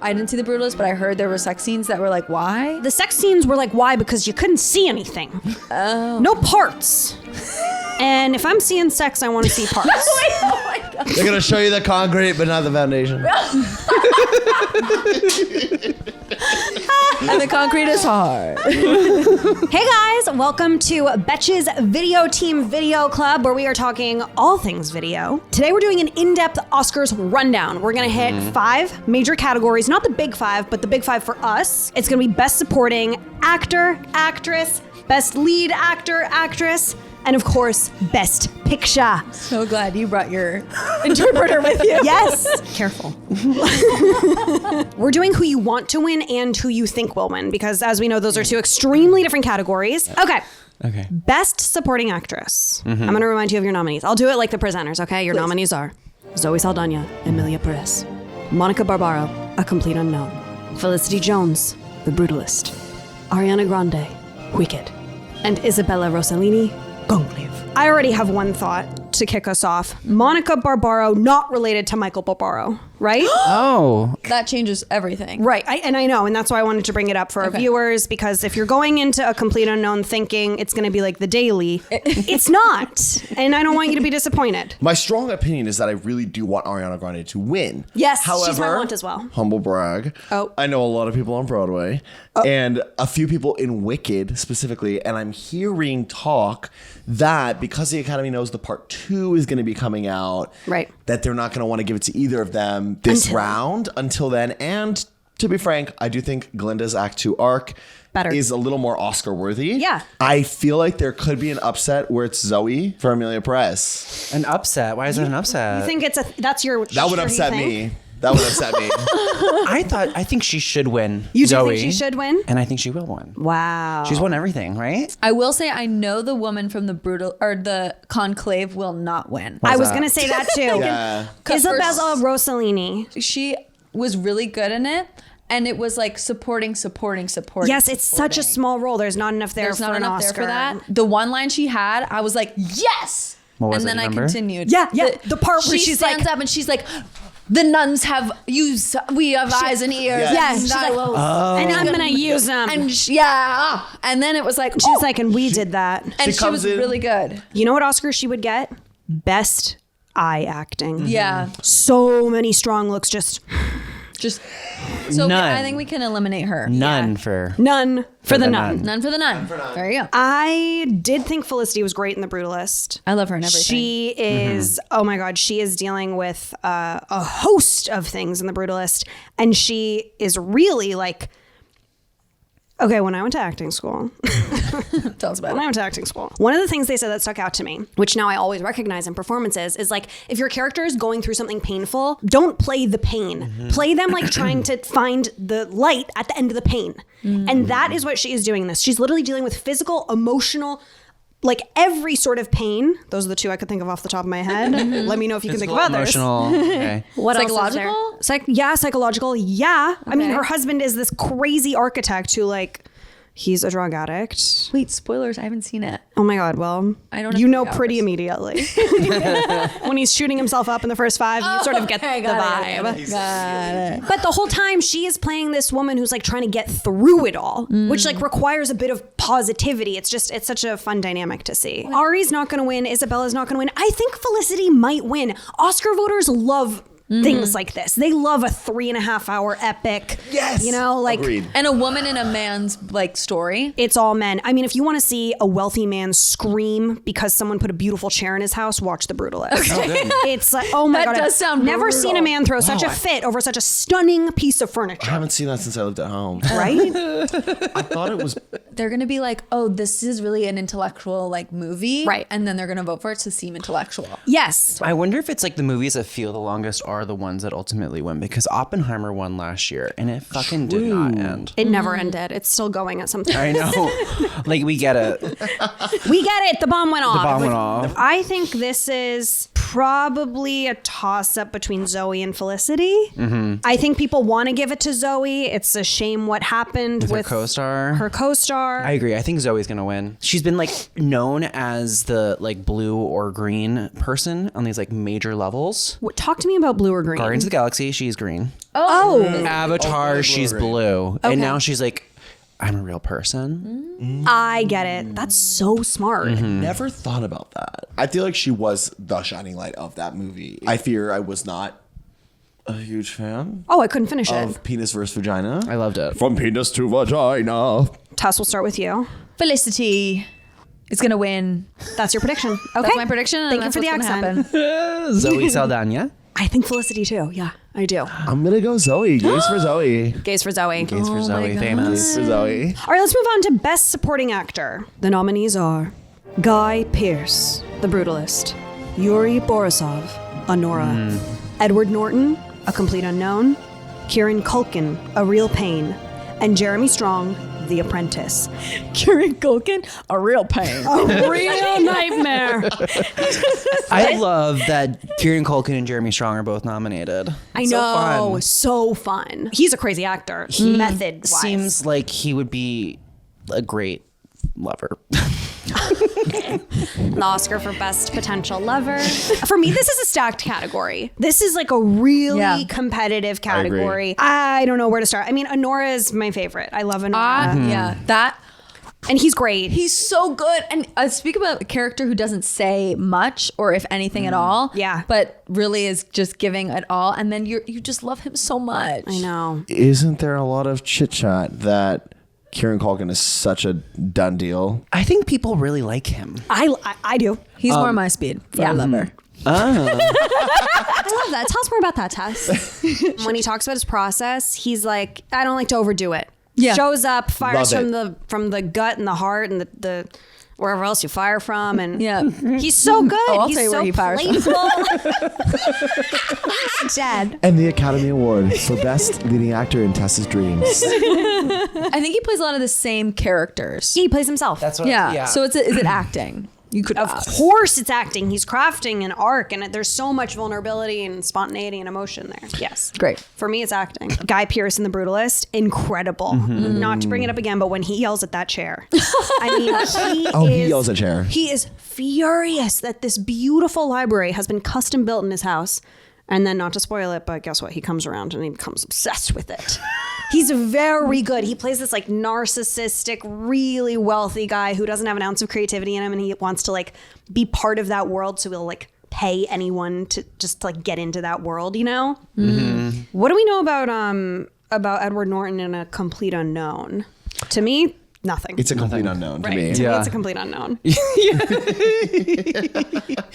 I didn't see The Brutalist, but I heard there were sex scenes that were like, why? The sex scenes were like, why? Because you couldn't see anything. Oh. No parts. And if I'm seeing sex, I want to see parts. Oh my God. They're going to show you the concrete, but not the foundation. And the concrete is hard. Hey guys, welcome to Betches Video Team Video Club, where we are talking all things video. Today we're doing an in-depth Oscars rundown. We're gonna hit 5 major categories, not the big 5, but the big 5 for us. It's gonna be Best Supporting Actor, Actress, Best Lead Actor, Actress, and of course, Best Picture. So glad you brought your interpreter with you. Yes. Careful. We're doing who you want to win and who you think will win, because as we know, those are 2 extremely different categories. Okay. Best Supporting Actress. I'm going to remind you of your nominees. I'll do it like the presenters, okay? Your nominees are Zoe Saldana, Emilia Perez, Monica Barbaro, A Complete Unknown, Felicity Jones, The Brutalist, Ariana Grande, Wicked, and Isabella Rossellini, Conclave. I already have one thought to kick us off. Monica Barbaro, not related to Michael Barbaro, right? Oh. That changes everything. Right, I know, and that's why I wanted to bring it up for our viewers, because if you're going into A Complete Unknown thinking it's going to be like The Daily, it's not, and I don't want you to be disappointed. My strong opinion is that I really do want Ariana Grande to win. Yes, however, she's my want as well. Humble brag. Oh. I know a lot of people on Broadway and a few people in Wicked specifically, and I'm hearing talk that because the Academy knows the part 2 is going to be coming out, right, that they're not going to want to give it to either of them this round until then. And to be frank, I do think Glinda's Act 2 arc is a little more Oscar worthy. Yeah. I feel like there could be an upset where it's Zoe for Emilia Perez. An upset? Why is it an upset? You think that would upset me. That would upset me. I think she should win. You do Zoe, think she should win? And I think she will win. Wow. She's won everything, right? I will say I know the woman from the Conclave will not win. I was going to say that too. Yeah. Isabella Rossellini. She was really good in it. And it was like supporting. Yes, it's such a small role. There's not enough there for an Oscar. There for that. The one line she had, I was like, yes. What was and it, then I remember? continued. Yeah. The part where she she's stands like, up and she's like, the nuns have used, we have eyes and ears. Yeah, she's like, and I'm going to use them. And and then it was like, she's like, and we did that. And she was really good. You know what Oscar she would get? Best eye acting. Yeah. So many strong looks, just so None. I think we can eliminate her. None for the nun. None for the nun. There you go. I did think Felicity was great in The Brutalist. I love her and everything. She is, oh my God, she is dealing with a host of things in The Brutalist. And she is really like, okay, when I went to acting school, Tell us about when it. I went to acting school, one of the things they said that stuck out to me, which now I always recognize in performances, is like, if your character is going through something painful, don't play the pain. Play them like trying to find the light at the end of the pain. And that is what she is doing in this. She's literally dealing with physical, emotional, like every sort of pain. Those are the 2 I could think of off the top of my head. Let me know if you can think of others. Emotional. Okay. What Psychological? else is there? Psychological. Yeah. I mean, her husband is this crazy architect who, like, he's a drug addict. Wait, spoilers. I haven't seen it. Oh my God. Well, I don't. You know pretty immediately when he's shooting himself up in the first 5. You sort of get the vibe. Got it. But the whole time she is playing this woman who's like trying to get through it all, which like requires a bit of positivity. It's such a fun dynamic to see. Ari's not going to win. Isabella's not going to win. I think Felicity might win. Oscar voters love things like this. They love a 3.5 hour epic. Yes. You know, like. Agreed. And a woman and a man's like story. It's all men. I mean, if you want to see a wealthy man scream because someone put a beautiful chair in his house, watch The Brutalist. It's like, oh my God. That does sound Never brutal. seen a man throw such a fit over such a stunning piece of I furniture. haven't seen that since I lived at home. Right? I thought it was... They're going to be like, oh, this is really an intellectual like movie. Right. And then they're going to vote for it to seem intellectual. Yes. I wonder if it's like the movies that feel the longest are the ones that ultimately win, because Oppenheimer won last year and it fucking did not end. It never ended. It's still going at some time. I know. Like, we get it. We get it. The bomb went off. The bomb went off. I think this is probably a toss-up between Zoe and Felicity. I think people want to give it to Zoe. It's a shame what happened with her co-star. I agree. I think Zoe's gonna win. She's been like known as the like blue or green person on these like major levels. Talk to me about blue or green. Guardians of the Galaxy, she's green. blue Avatar, she's or green. blue. And now she's like, I'm a real person. I get it. That's so smart. Never thought about that. I feel like she was the shining light of that movie. I fear I was not a huge fan Oh, I couldn't finish of it. Penis versus Vagina. I loved it. From penis to vagina. Tess, we'll start with you. Felicity is gonna win. That's your prediction. Okay. That's my prediction. And Thank you that's for the what's gonna accent. happen. Zoe Saldana. I think Felicity too. Yeah, I do. I'm gonna go Zoe. Gaze for Zoe. Gaze for Zoe. Gaze for Zoe, Gaze famous. for Zoe. All right, let's move on to Best Supporting Actor. The nominees are Guy Pearce, The Brutalist, Yuri Borisov, Honora, Edward Norton, A Complete Unknown, Kieran Culkin, A Real Pain, and Jeremy Strong, The Apprentice. Kieran Culkin, a real pain. A real nightmare. I love that Kieran Culkin and Jeremy Strong are both nominated. I It's know, so so fun. He's a crazy actor, method-wise. Seems like he would be a great lover. An Oscar for Best Potential Lover. For me, this is a stacked category. This is like a really competitive category. I don't know where to start. I mean, Honora is my favorite. I love Honora. Yeah, that. And he's great. He's so good. And speak about a character who doesn't say much or if anything at all. Yeah. But really is just giving it all. And then you just love him so much. I know. Isn't there a lot of chit chat that Kieran Culkin is such a done deal? I think people really like him. I do. He's more my speed. I love her. I love that. Tell us more about that, Tess. When he talks about his process, he's like, I don't like to overdo it. Yeah. Shows up, fires Love from the gut and the heart and the wherever else you fire from, and Yeah. he's so good. I'll He's tell you so where he fires from. playful. Dead. And the Academy Award for Best Leading Actor in Tessa's Dreams. I think he plays a lot of the same characters. He plays himself. That's what. Yeah. So is it acting? You could Of course it's acting. He's crafting an arc, and there's so much vulnerability and spontaneity and emotion there. Yes. Great. For me, it's acting. Guy Pearce in The Brutalist, incredible. Not to bring it up again, but when he yells at that chair. I mean, He yells at chair. He is furious that this beautiful library has been custom built in his house. And then, not to spoil it, but guess what? He comes around and he becomes obsessed with it. He's very good. He plays this like narcissistic, really wealthy guy who doesn't have an ounce of creativity in him, and he wants to like be part of that world. So he'll like pay anyone to just like get into that world, you know? Mm-hmm. What do we know about Edward Norton in A Complete Unknown? To me, nothing. It's a complete unknown to me. To me, Yeah. it's a complete unknown.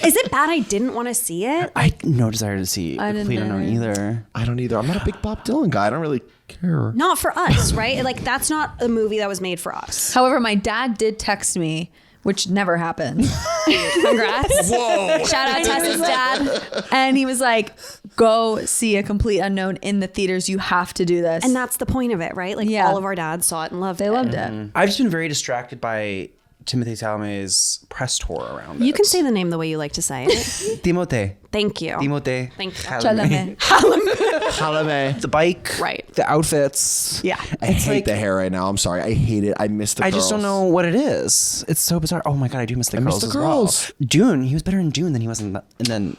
Is it bad I didn't want to see it? I no desire to see I didn't Complete Unknown either. I don't either. I'm not a big Bob Dylan guy. I don't really care. Not for us, right? Like, that's not a movie that was made for us. However, my dad did text me, which never happened. Congrats. Whoa. Shout out Tessa's dad. And he was like, go see A Complete Unknown in the theaters. You have to do this. And that's the point of it, right? Like, Yeah. all of our dads saw it and loved it. they loved it. I've just been very distracted by Timothée Chalamet's press tour around You it. can say the name the way you like to say it. Timothée. Thank you. Timothée. Thank you. Chalamet. Chalamet. The bike. Right. The outfits. Yeah. I hate the hair right now. I'm sorry. I hate it. I miss the I curls. just don't know what it is. It's so bizarre. Oh my god, I do miss the I miss curls the as curls. well. Dune. He was better in Dune than he was in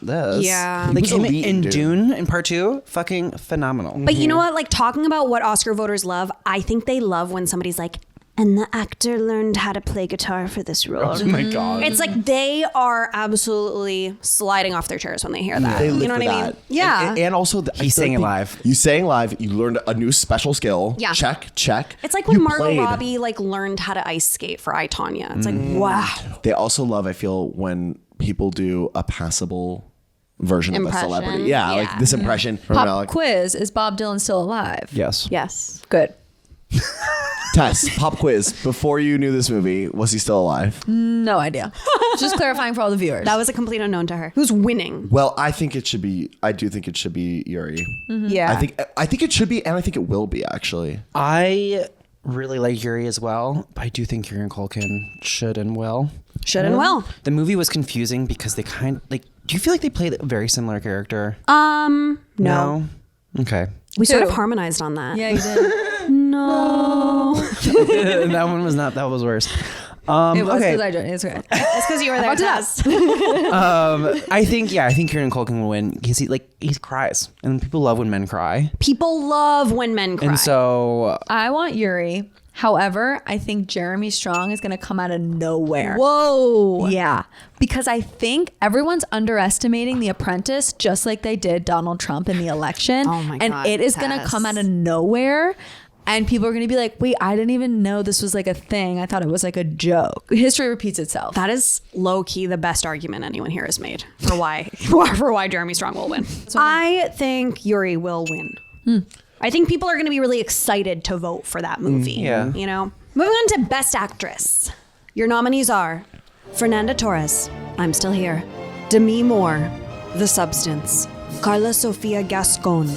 this. Yeah. Like was him elite in in Dune in part 2, fucking phenomenal. But you know what? Like, talking about what Oscar voters love, I think they love when somebody's like, and the actor learned how to play guitar for this role. Oh my god. It's like they are absolutely sliding off their chairs when they hear that. They live You know for what I mean? that. Yeah. And also, He sang it live. You sang live. You learned a new special skill. Yeah. Check. It's like when You Margot played. Robbie like learned how to ice skate for I, Tonya. It's like, wow. They also love, I feel, when people do a passable version of a Impression. celebrity. Yeah, Yeah. like this impression from Pop Alec. quiz. Is Bob Dylan still alive? Yes. Yes. Good. Tess, pop quiz. Before you knew this movie, was he still alive? No idea. Just clarifying for all the viewers. That was a complete unknown to her. Who's winning? Well, I do think it should be Yuri. Yeah. I think it should be, and I think it will be actually. I really like Yuri as well, but I do think Kieran Culkin should and will. Should and will. The movie was confusing because they kind of like. Do you feel like they played a very similar character? No. Okay. We sort of harmonized on that. Yeah, you did. No. That one was not. That was worse. It was because okay. I joined. It's okay. It's because you were there, Tess. I think Kieran Culkin will win because he cries, and people love when men cry. People love when men cry. And so I want Yuri. However, I think Jeremy Strong is going to come out of nowhere. Whoa. Yeah. Because I think everyone's underestimating The Apprentice just like they did Donald Trump in the election. Oh my and God, it is going to Tess. come out of nowhere. And people are going to be like, wait, I didn't even know this was like a thing. I thought it was like a joke. History repeats itself. That is low key the best argument anyone here has made for why for why Jeremy Strong will win. I think Yuri will win. I think people are going to be really excited to vote for that movie. Yeah. You know? Moving on to Best Actress. Your nominees are Fernanda Torres, I'm Still Here, Demi Moore, The Substance, Carla Sofia Gascon,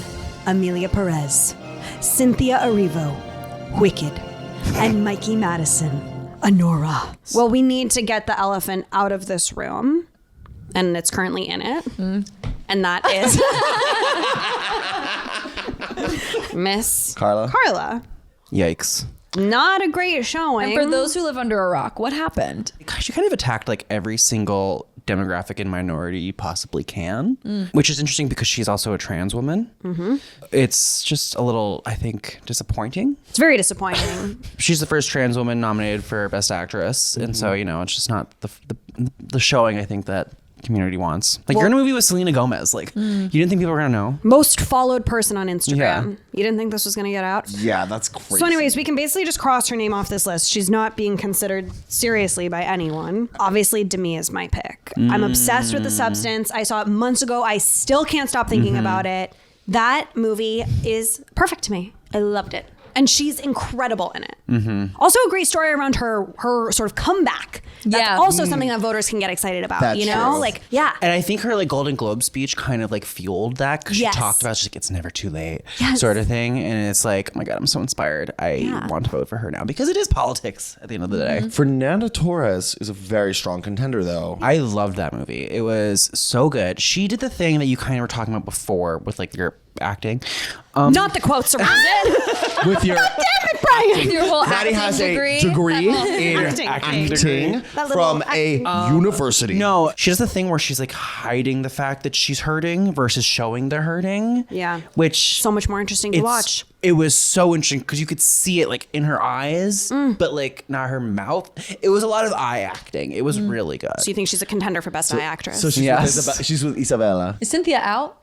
Amelia Perez, Cynthia Erivo, Wicked, and Mikey Madison, Anora. Well, we need to get the elephant out of this room, and it's currently in it. And that is Miss Carla. yikes. Not a great showing. And for those who live under a rock, what happened? She kind of attacked like every single demographic and minority you possibly can, which is interesting because she's also a trans woman. It's just a little, I think, disappointing. It's very disappointing. She's the first trans woman nominated for Best Actress, and so it's just not the showing I think that community wants. Like, you're in a movie with Selena Gomez. Like, you didn't think people were gonna know? Most followed person on Instagram. Yeah. You didn't think this was going to get out? Yeah, that's crazy. So anyways, we can basically just cross her name off this list. She's not being considered seriously by anyone. Obviously, Demi is my pick. I'm obsessed with The Substance. I saw it months ago. I still can't stop thinking about it. That movie is perfect to me. I loved it. And she's incredible in it. Also a great story around her sort of comeback. That's Yeah. also something that voters can get excited about, That's you know? true. Like, yeah. And I think her like Golden Globe speech kind of like fueled that because Yes. she talked about she's like, it's never too late, Yes. sort of thing. And it's like, oh my God, I'm so inspired. I want to vote for her now because it is politics at the end of the day. Fernanda Torres is a very strong contender, though. I loved that movie. It was so good. She did the thing that you kind of were talking about before with like your acting. Not the quotes around it. With your Brian. Your whole Maddie acting has a degree. in Acting. acting That little from a university. No, she does the thing where she's like hiding the fact that she's hurting versus showing the hurting. Yeah. Which So much more interesting to watch. It was so interesting because you could see it like in her eyes, but like not her mouth. It was a lot of eye acting. It was really good. So you think she's a contender for Best Eye Actress? So she's, Yes. she's with Isabella. Is Cynthia out?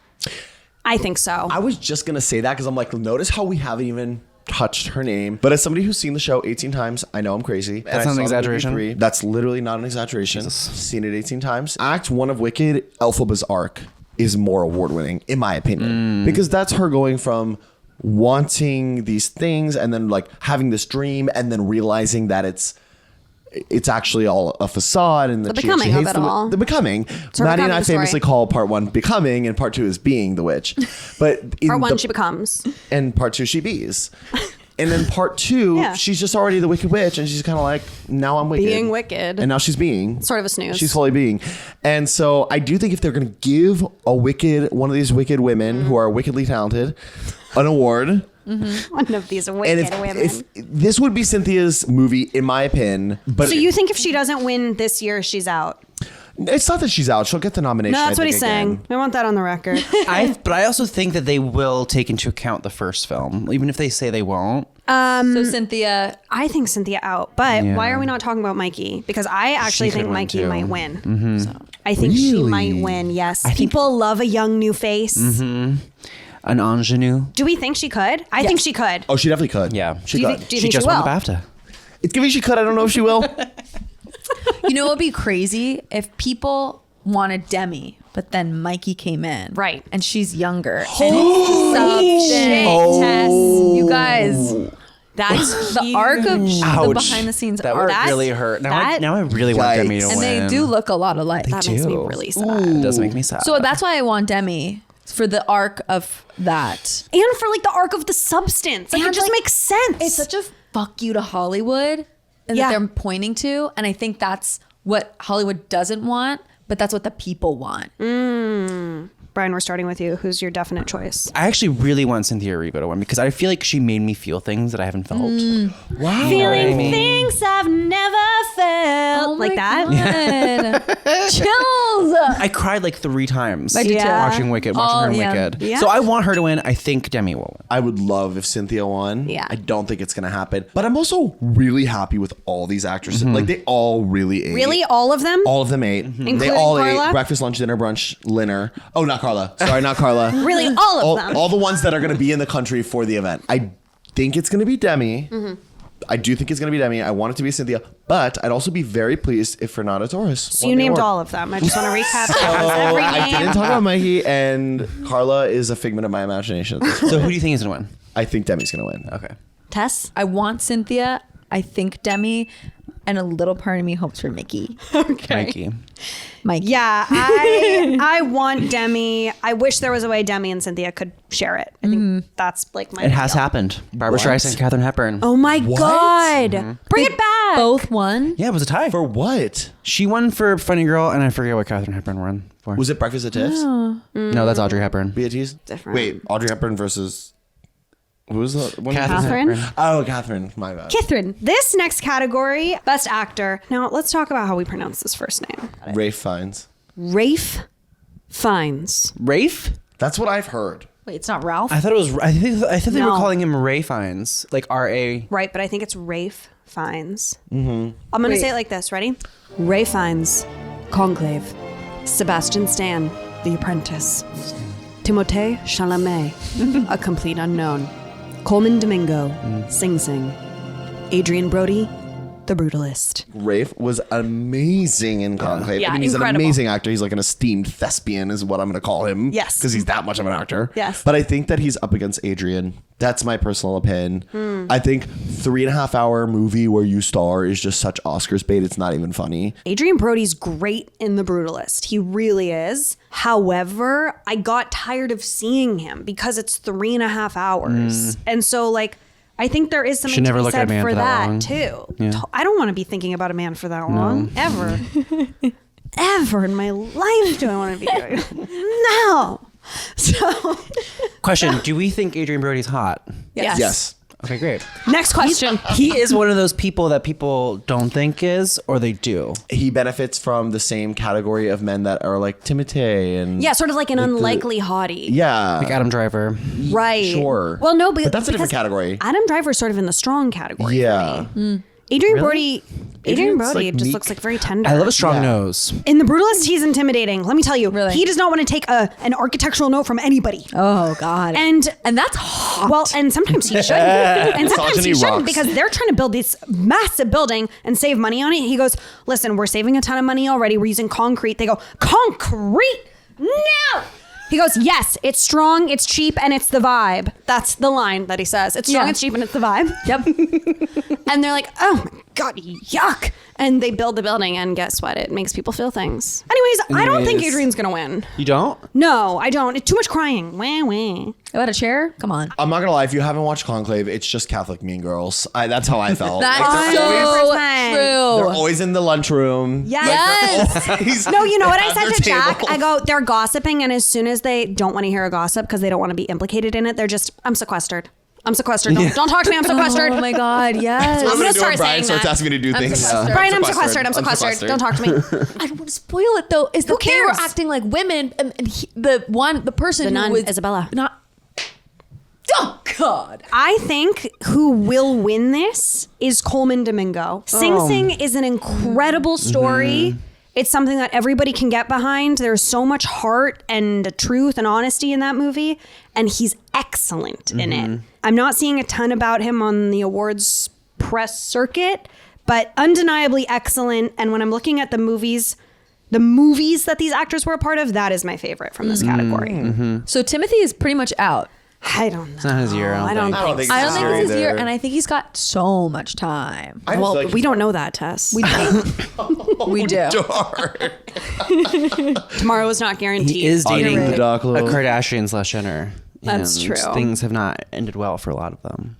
I think so. I was just going to say that because I'm like, notice how we haven't even touched her name. But as somebody who's seen the show 18 times, I know I'm crazy. That's not an exaggeration. That's literally not an exaggeration. Seen it 18 times. Act 1 of Wicked, Elphaba's arc, is more award winning, in my opinion. Because that's her going from wanting these things and then like having this dream and then realizing that it's actually all a facade and that The she becoming actually of hates it all. the becoming. her Maddie and I becoming story. famously call part 1 becoming and part 2 is being the witch. But in Part 1, the- she becomes. and part 2 she bees. And then part 2, Yeah. she's just already the wicked witch and she's kind of like, now I'm wicked. Being wicked. And now she's being. Sort of a snooze. She's fully being. And so I do think if they're going to give one of these wicked women who are wickedly talented an award. One of these And wicked women. if this would be Cynthia's movie, in my opinion. But So you think if she doesn't win this year, she's out? it's not that she's out. She'll get the nomination. No, that's I what think, he's saying. again. I want that on the record. But I also think that they will take into account the first film, even if they say they won't. So Cynthia. I think Cynthia out, but Yeah. why are we not talking about Mikey? Because I actually could think win Mikey too. might win. So I think she Really? might win. Yes, people love a young new face. An ingenue. Do we think she could? I think she could. Oh, she definitely could. Yeah. She Do you could. think- do you She think just she won will? the BAFTA. It's giving she could. I don't know if she will. You know what would be crazy? If people wanted Demi, but then Mikey came in. Right. And she's younger. And it's shit, Tess. You guys. That's the arc of the Ouch. behind the scenes That arc. would really hurt. Now I really want Demi to Yikes. And win. they do look a lot alike. That makes me do. really sad. It does make me sad. So that's why I want Demi. for the arc of that. And for like the arc of the substance. Like, And, it just like, makes sense. It's such a fuck you to Hollywood and Yeah. that they're pointing to. And I think that's what Hollywood doesn't want, but that's what the people want. Bryan, we're starting with you. Who's your definite choice? I actually really want Cynthia Erivo to win because I feel like she made me feel things that I haven't felt. Wow. Feeling things I've never felt. Oh like my that? God. Chills. I cried like 3 times I did too. watching Wicked, watching her in yeah. Wicked. Yeah. So I want her to win. I think Demi will win. I would love if Cynthia won. Yeah. I don't think it's going to happen. But I'm also really happy with all these actresses. Like, they all really ate. Really? All of them? All of them ate. Including They all Carla? ate breakfast, lunch, dinner, brunch, dinner. Oh, not Carla. Sorry, not Carla. Really? All of them? All the ones that are going to be in the country for the event. I think it's going to be Demi. I do think it's going to be Demi. I want it to be Cynthia. But I'd also be very pleased if Fernanda Torres. So you named all of them. I just want to recap. Every I name. didn't talk about Mikey, and Carla is a figment of my imagination at this point. So who do you think is going to win? I think Demi's going to win. Okay. Tess? I want Cynthia. I think Demi. And a little part of me hopes for Mickey. Mikey. Mikey. Yeah, I want Demi. I wish there was a way Demi and Cynthia could share it. I think that's like my It has deal. happened. Barbara What? Streisand, Katharine Hepburn. Oh my God. Bring it back. Both won. Yeah, it was a tie. For what? She won for Funny Girl, and I forget what Katharine Hepburn won for. Was it Breakfast at Tiff's? No, that's Audrey Hepburn. Beatrice? Different. Wait, Audrey Hepburn versus... Who was the one? Catherine? Oh, Catherine. My bad. Catherine. This next category, Best Actor. Now let's talk about how we pronounce this first name. Rafe Fiennes. Rafe Fiennes. Rafe? That's what I've heard. Wait, it's not Ralph? I thought it was. I think they were No. calling him Ray Fiennes, like R-A. Right, but I think it's Rafe Fiennes. I'm going to say it like this. Ready? Ray Fiennes, Conclave, Sebastian Stan, The Apprentice, Timothée Chalamet, A Complete Unknown, Coleman Domingo, Sing Sing, Adrien Brody, The Brutalist. Rafe was amazing in Conclave. Yeah, I mean, he's incredible. an amazing actor. He's like an esteemed thespian is what I'm going to call him. Yes. Because he's that much of an actor. Yes. But I think that he's up against Adrian. That's my personal opinion. I think 3.5 hour movie where you star is just such Oscars bait. It's not even funny. Adrien Brody's great in The Brutalist. He really is. However, I got tired of seeing him because it's 3.5 hours. And so, like, I think there is something Should never to be look at a said man for for that that long. too. Yeah. I don't want to be thinking about a man for that long, ever. Ever in my life do I want to be doing it. No. So, Question: do we think Adrien Brody's hot? Yes. Yes. Okay, great. next question. He is one of those people that people don't think is, or they do. He benefits from the same category of men that are like Timothée and... Yeah, sort of like an Like the- unlikely hottie. Yeah. Like Adam Driver. Right. Sure. Well, no, But that's a different because category. Adam Driver's sort of in the strong category. Yeah. For me. Adrien Brody. Adrien Adrian's, Brody like, just meek. looks like very tender. I love a strong Yeah. nose. In The Brutalist, he's intimidating. Let me tell you, Really? he does not want to take an architectural note from anybody. Oh, God. And that's hot. well, and sometimes he shouldn't. And sometimes Misogyny he shouldn't rocks. because they're trying to build this massive building and save money on it. He goes, listen, we're saving a ton of money already. We're using concrete. They go, concrete? No! He goes, yes, it's strong, it's cheap, and it's the vibe. That's the line that he says. It's strong, Yeah. it's cheap, and it's the vibe. Yep. And they're like, oh my God, yuck. And they build the building, and guess what? It makes people feel things. Anyways, I don't think Anyways. Adrian's going to win. You don't? No, I don't. It's too much crying. Wah, wah. About a chair? Come on. I'm not going to lie. If you haven't watched Conclave, it's just Catholic Mean Girls. That's how I felt. That's Like, they're so they're true. always in the lunchroom. Yes. No, you know what I at said their to Jack? table. I go, they're gossiping, and as soon as they don't want to hear a gossip because they don't want to be implicated in it, they're just, I'm sequestered. I'm sequestered. Don't talk to me. I'm sequestered. Oh, my God. Yes. I'm gonna going to do start when Brian saying starts that. asking me to do things. sequestered. Brian, I'm sequestered. I'm sequestered. Don't talk to me. I don't want to spoil it, though. Is that they were cares? acting like women, and the person The who nun, was Isabella. not. Oh God. I think who will win this is Coleman Domingo. Sing Sing is an incredible story. It's something that everybody can get behind. There's so much heart and truth and honesty in that movie, and he's excellent in it. I'm not seeing a ton about him on the awards press circuit, but undeniably excellent. And when I'm looking at the movies that these actors were a part of, that is my favorite from this category. So Timothy is pretty much out. I don't know. It's not his year. I don't think I don't think it's his year, either. and I think he's got so much time. I just Well, feel like we don't know that, Tess. We do. dark. Tomorrow is not guaranteed. He is dating The dark a lord. Kardashian / Jenner. That's and true. Things have not ended well for a lot of them.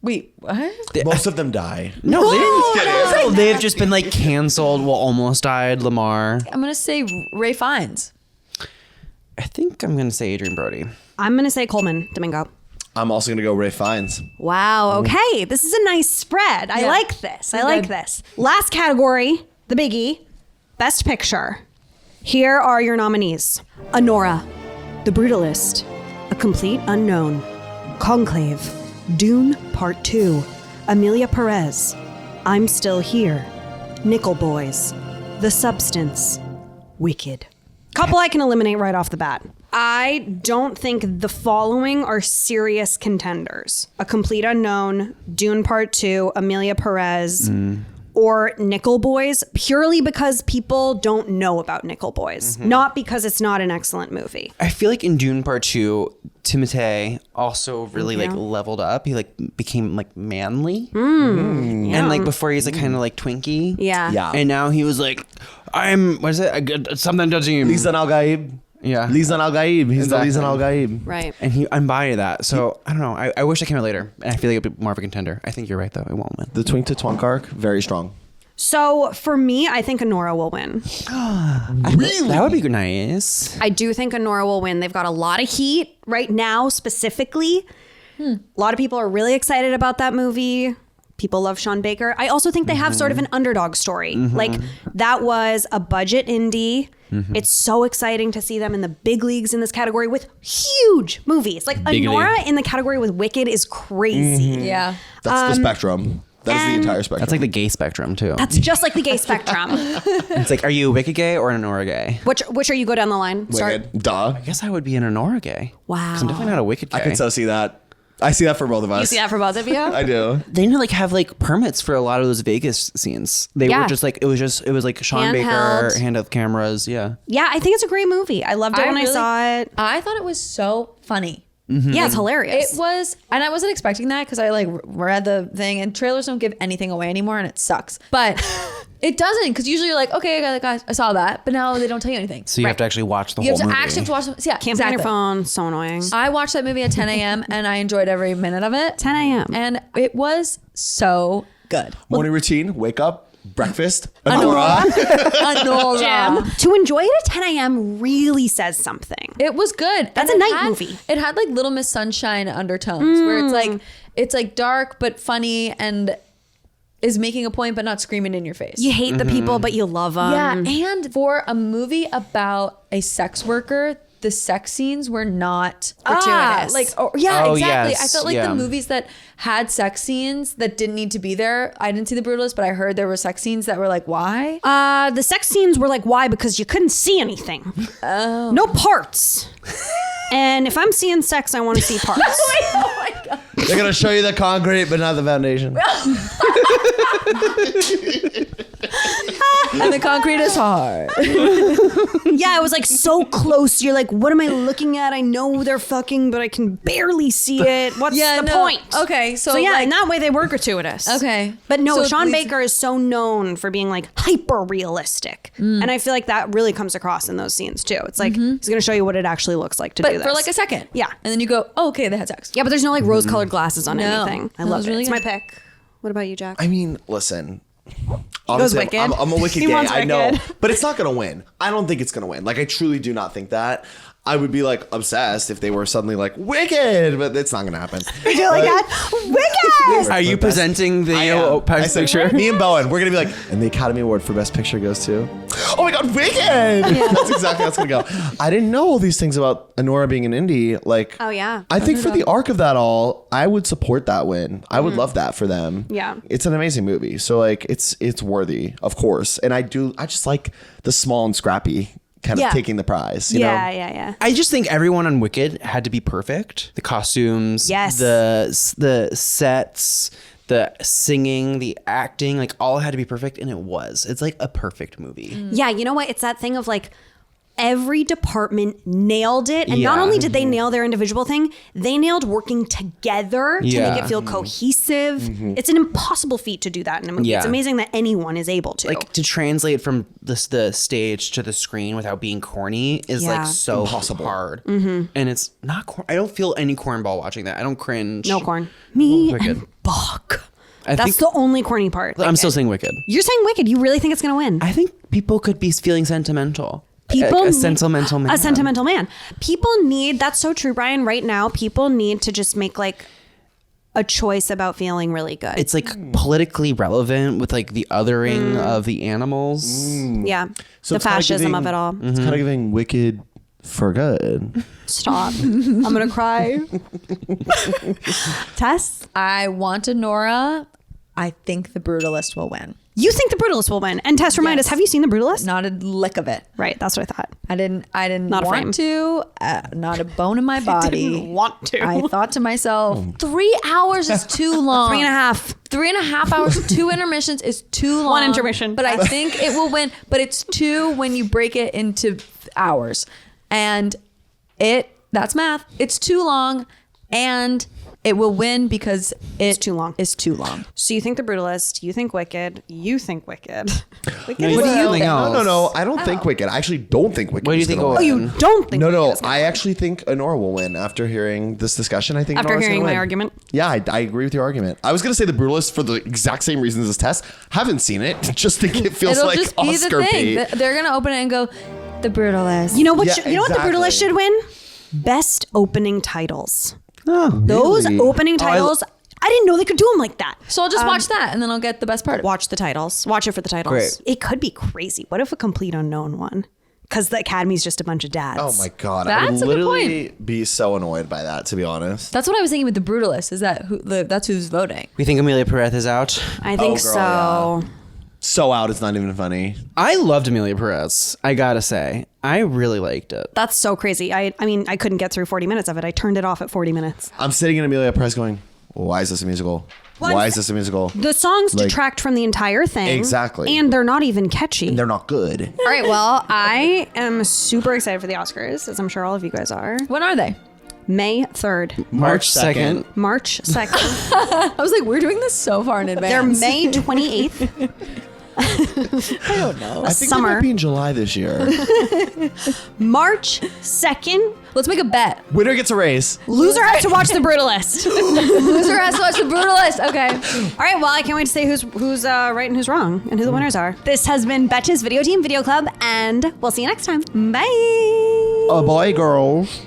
Wait, what? Most of them die. No, they didn't. No, they've just been like canceled. Well, almost died. Lamar. I'm gonna say Ray Fiennes. I think I'm gonna say Adrien Brody. I'm going to say Coleman Domingo. I'm also gonna go Ray Fiennes. Wow. Okay. This is a nice spread. I Yeah. like this. I like Good. this. Last category, the biggie, Best Picture. Here are your nominees. Anora, The Brutalist, A Complete Unknown, Conclave, Dune Part 2, Amelia Perez, I'm Still Here, Nickel Boys, The Substance, Wicked. Couple I can eliminate right off the bat. I don't think the following are serious contenders. A Complete Unknown, Dune Part 2, Amelia Perez, or Nickel Boys, purely because people don't know about Nickel Boys, not because it's not an excellent movie. I feel like in Dune Part 2, Timothée also really like leveled up. He like became like manly. And like before he's like kind of like twinky. Yeah. Yeah. And now he was like, what is it? I got something to do. Lisan Al Gaib. Yeah. Lisan Al Gaib. He's Exactly. the Lisan Al Gaib. Right. And he embodied that. So I don't know. I wish it came out later. And I feel like it'd be more of a contender. I think you're right though. It won't win. The Twink to Twunk arc, very strong. So for me, I think Anora will win. Really? That would be nice. I do think Anora will win. They've got a lot of heat right now, specifically. A lot of people are really excited about that movie. People love Sean Baker. I also think they have sort of an underdog story. Like that was a budget indie. It's so exciting to see them in the big leagues in this category with huge movies. Like Big Anora league. in the category with Wicked is crazy. Yeah. That's the spectrum. That is the and- entire spectrum. That's like the gay spectrum too. That's just like the gay spectrum. It's like, are you a Wicked gay or an Honora gay? Which are you go down the line? Wicked. Duh. I guess I would be an Honora gay. Wow. 'Cause I'm definitely not a Wicked gay. I can so see that. I see that for both of us. You see that for both of you? I do. They didn't like have like permits for a lot of those Vegas scenes. They Yeah. were just like it was like Sean Baker, Handheld. handheld cameras. Yeah. Yeah, I think it's a great movie. I loved it when I saw it. I thought it was so funny. Yeah, it's hilarious. It was, and I wasn't expecting that because I like read the thing, and trailers don't give anything away anymore, and it sucks. But it doesn't, because usually you're like, okay, guys, I saw that, but now they don't tell you anything. So you have to actually watch the You whole have to movie. actually have to watch. Yeah, Can't find your phone. So annoying. I watched that movie at 10 a.m. and I enjoyed every minute of it. 10 a.m. And it was so good. Morning routine, wake up, breakfast, Anora. Jim, to enjoy it at 10 a.m. really says something. It was good. That's And a it night had- movie. It had like Little Miss Sunshine undertones where it's like dark but funny and is making a point but not screaming in your face. You hate the people, but you love them. Yeah, and for a movie about a sex worker, the sex scenes were not Gratuitous. exactly. yes, I felt like yeah. the movies that had sex scenes that didn't need to be there. I didn't see The Brutalist, but I heard there were sex scenes that were like, why? The sex scenes were like, why? Because you couldn't see anything. Oh. No parts. And if I'm seeing sex, I want to see parts. Oh my god! They're gonna show you the concrete, but not the foundation. And the concrete is hard. Yeah, it was like so close. You're like, what am I looking at? I know they're fucking, but I can barely see it. What's the point? Okay, So yeah, like, in that way they were gratuitous. Okay. But no, So Sean please- Baker is so known for being like hyper realistic. And I feel like that really comes across in those scenes too. It's like he's gonna show you what it actually looks like to do but this. for like a second. Yeah. And then you go, oh, okay, they had sex. Yeah, but there's no like rose colored glasses on No. anything. I That love was it. really It's good. my pick. What about you, Jack? I mean, listen. goes Honestly, Wicked. I'm a Wicked He gay. wants I know, Wicked. but it's not gonna win. I don't think it's gonna win. Like, I truly do not think that. I would be like obsessed if they were suddenly like Wicked, but it's not gonna happen. You're like that? Wicked! Are you presenting the I am. I best said, picture? Me and Bowen, we're gonna be like, and the Academy Award for Best Picture goes to, oh my God, Wicked! That's exactly how it's gonna go. I didn't know all these things about Anora being an indie. Like, Oh, yeah. I think for the arc of that all, I would support that win. I would love that for them. Yeah. It's an amazing movie. So like, it's worthy, of course. And I just like the small and scrappy kind Yeah. of taking the prize. You Yeah, know? yeah. I just think everyone on Wicked had to be perfect. The costumes, Yes. the sets, the singing, the acting, like all had to be perfect, and it was. It's like a perfect movie. Yeah, you know what? It's that thing of like, every department nailed it. And not Yeah. only did they nail their individual thing, they nailed working together to Yeah. make it feel cohesive. It's an impossible feat to do that in a movie. Yeah. It's amazing that anyone is able to. Like to translate from the stage to the screen without being corny is Yeah. like so Impossible. hard. And it's not I don't feel any cornball watching that. I don't cringe. No corn. Me Wicked. and Bach. I That's think the only corny part. I'm still saying Wicked. You're saying Wicked. You really think it's going to win? I think people could be feeling sentimental. People a need- sentimental man. A sentimental man. People need, that's so true, Brian. Right now, people need to just make like a choice about feeling really good. It's like politically relevant with like the othering of the animals. yeah. So The it's kinda fascism giving- of it all. It's kind of giving Wicked for good. Stop. I'm going to cry. Tess? I wanted Nora. I think the Brutalist will win. You think the Brutalist will win. And Tess, remind Yes. us, have you seen the Brutalist? Not a lick of it. Right. That's what I thought. I didn't Not a frame. want to. Not a bone in my body. didn't want to. I thought to myself, 3 hours is too long. 3.5. 3.5 hours, 2 intermissions is too long. One intermission. But I think it will win. But it's 2 when you break it into hours. And that's math. It's too long and it will win because it's too long. It's too long. So you think the Brutalist, you think Wicked, you think Wicked. Wicked No, is you think the- something else. No. I don't think Wicked. I actually don't think Wicked. What do you is think gonna will win. Oh, you don't think No, Wicked no. is gonna I win. actually think Honora will win after hearing this discussion. I think After Honora's hearing gonna my win. argument? Yeah, I agree with your argument. I was going to say the Brutalist for the exact same reasons as Tess. Haven't seen it. Just think it feels It'll like just be Oscar the thing. bait. They're going to open it and go, the Brutalist. You know what? Yeah, You know what the exactly. Brutalist should win? Best opening titles. Oh, Those Really? opening titles. I didn't know they could do them like that. So I'll just watch that and then I'll get the best part of it. Watch the titles. Watch it for the titles. Great. It could be crazy. What if a complete unknown one? Because the Academy's just a bunch of dads. Oh my God. I That's would a good literally be so annoyed by that, to be honest. That's what I was thinking with the Brutalist. Is that that's who's voting? we think Amelia Perez is out. I think girl, so. So out, it's not even funny. I loved Amelia Perez. I gotta say, I really liked it. That's so crazy. I mean, I couldn't get through 40 minutes of it. I turned it off at 40 minutes. I'm sitting in Amelia Perez going, why is this a musical? Why is this a musical? The songs Like- detract from the entire thing. Exactly. And they're not even catchy. They're not good. All right, well, I am super excited for the Oscars, as I'm sure all of you guys are. When are they? May 3rd. March 2nd. March 2nd. I was like, we're doing this so far in They're advance. May 28th. I don't know. I think Summer. they might be in July this year. March 2nd. Let's make a bet. Winner gets a raise. Loser has to watch The Brutalist. Loser has to watch the Brutalist. Okay. All right, well, I can't wait to say who's right and who's wrong and who the winners are. This has been Betches Video Team Video Club, and we'll see you next time. Bye. Oh boy, girls.